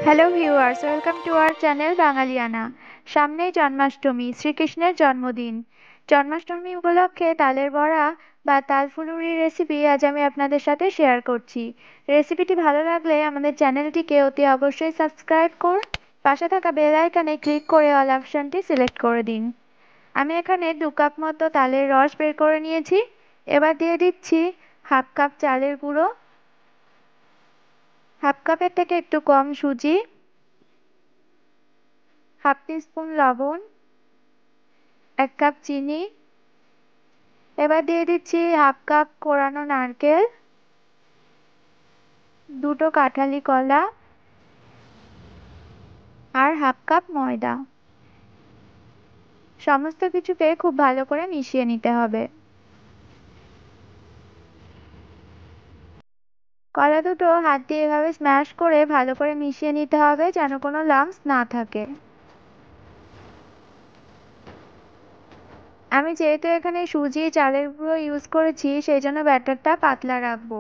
Hello viewers, welcome to our channel Bangaliyana. সামনেই জন্মাষ্টমী, শ্রীকৃষ্ণের জন্মদিন। জন্মাষ্টমী উপলক্ষে তালের বড়া বা তাল ফুলুরির রেসিপি আজ আমি আপনাদের সাথে শেয়ার করছি। রেসিপিটি ভালো লাগলে আমাদের চ্যানেলটিকে অতি অবশ্যই সাবস্ক্রাইব করুন, পাশে থাকা বেল আইকনে ক্লিক করে অল অপশনটি সিলেক্ট করে দিন। আমি এখানে 2 কাপ মতো তালের রস বের করে নিয়েছি। এবার দিয়ে দিচ্ছি হাফ কাপ চালের গুঁড়ো, হাফ কাপের থেকে একটু কম সুজি, হাফ টিস্পুন লবণ, 1 কাপ চিনি। এবার দিয়ে দিচ্ছি হাফ কাপ কোরানো নারকেল, 2টো কাঁঠালি কলা আর হাফ কাপ ময়দা। সমস্ত কিছুকে খুব ভালো করে মিশিয়ে নিতে হবে। কলা দুটো হাত দিয়ে এভাবে স্ম্যাশ করে ভালো করে মিশিয়ে নিতে হবে যেন কোনো লাম্পস না থাকে। আমি যেহেতু এখানে সুজি চালের গুঁড়ো ইউজ করেছি সেই জন্য ব্যাটারটা পাতলা রাখবো।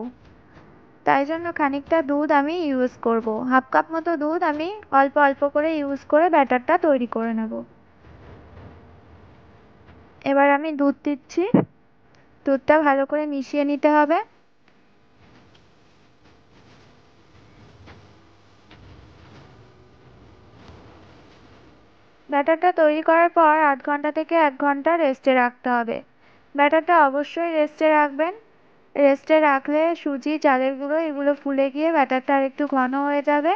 তাই জন্য খানিকটা দুধ আমি ইউজ করব। হাফ কাপ মতো দুধ আমি অল্প অল্প করে ইউজ করে ব্যাটারটা তৈরি করে নেব। এবার আমি দুধ দিচ্ছি, দুধটা ভালো করে মিশিয়ে নিতে হবে। ব্যাটারটা তৈরি করার পর 8 ঘন্টা থেকে 1 ঘন্টা রেস্টে রাখতে হবে। ব্যাটারটা অবশ্যই রেস্টে রাখবেন। রেস্টে রাখলে সুজি চালের গুঁড়ো এগুলো ফুলে গিয়ে ব্যাটারটা আর একটু ঘন হয়ে যাবে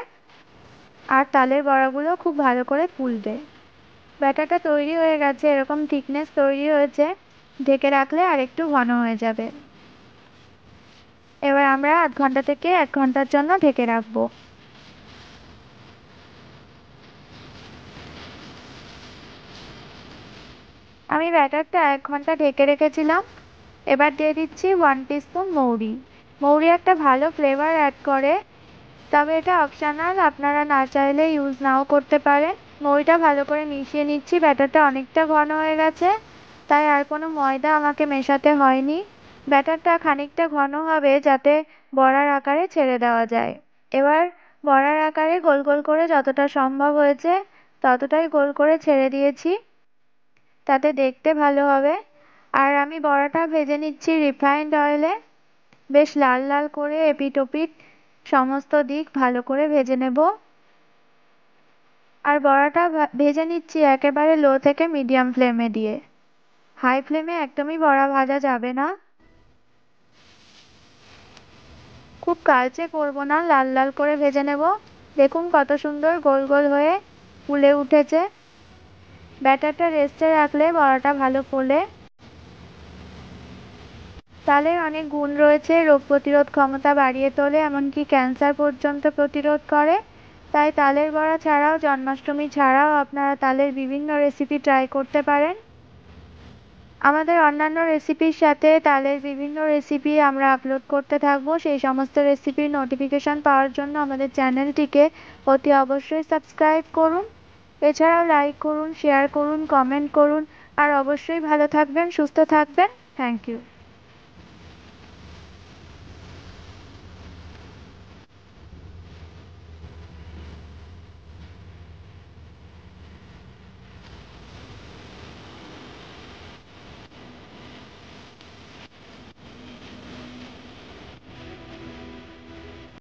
আর তালের বড়াগুলো খুব ভালো করে ফুলবে। ব্যাটারটা তৈরি হয়ে গেছে, এরকম থিকনেস তৈরি হয়েছে, ঢেকে রাখলে আর একটু ঘন হয়ে যাবে। এবার আমরা 8 ঘন্টা থেকে 1 ঘন্টার জন্য ঢেকে রাখবো। আমি ব্যাটারটা 1 ঘন্টা ঢেকে রেখেছিলাম। এবার দিয়ে দিচ্ছি 1 টিস্পুন মৌরি। মৌরি একটা ভালো ফ্লেভার অ্যাড করে, তবে এটা অপশনাল, আপনারা না চাইলে ইউজ নাও করতে পারেন। মৌরিটা ভালো করে মিশিয়ে নিচ্ছি। ব্যাটারটা অনেকটা ঘন হয়ে গেছে, তাই আর কোনো ময়দা আমাকে মেশাতে হয়নি। ব্যাটারটা খানিকটা ঘন হবে যাতে বড়ার আকারে ছেড়ে দেওয়া যায়। এবার বড়ার আকারে গোল গোল করে যতটা সম্ভব হয়েছে ততটাই গোল করে ছেড়ে দিয়েছি, তাতে দেখতে ভালো হবে। আর আমি বড়াটা ভেজে নিচ্ছি রিফাইন্ড অয়েলে। বেশ লাল লাল করে এপিট ওপিট সমস্ত দিক ভালো করে ভেজে নেব। আর বড়াটা ভেজে নিচ্ছি একেবারে লো থেকে মিডিয়াম ফ্লেমে দিয়ে। হাই ফ্লেমে একদমই বড়া ভাজা যাবে না। খুব কালচে করব না, লাল লাল করে ভেজে নেব। দেখুন কত সুন্দর গোল গোল হয়ে ফুলে উঠেছে। ব্যাটারটা রেস্টে রাখলে বড়াটা ভালো ফোলে। তালের অনেক গুণ রয়েছে, রোগ প্রতিরোধ ক্ষমতা বাড়িয়ে তোলে, এমনকি ক্যান্সার পর্যন্ত প্রতিরোধ করে। তাই তালের বড়া ছাড়াও, জন্মাষ্টমী ছাড়াও আপনারা তালের বিভিন্ন রেসিপি ট্রাই করতে পারেন। আমাদের অন্যান্য রেসিপির সাথে তালের বিভিন্ন রেসিপি আমরা আপলোড করতে থাকবো। সেই সমস্ত রেসিপির নোটিফিকেশন পাওয়ার জন্য আমাদের চ্যানেলটিকে অতি অবশ্যই সাবস্ক্রাইব করুন। এছাড়াও লাইক করুন, শেয়ার করুন, কমেন্ট করুন। আর অবশ্যই ভালো থাকবেন, সুস্থ থাকবেন। Thank you.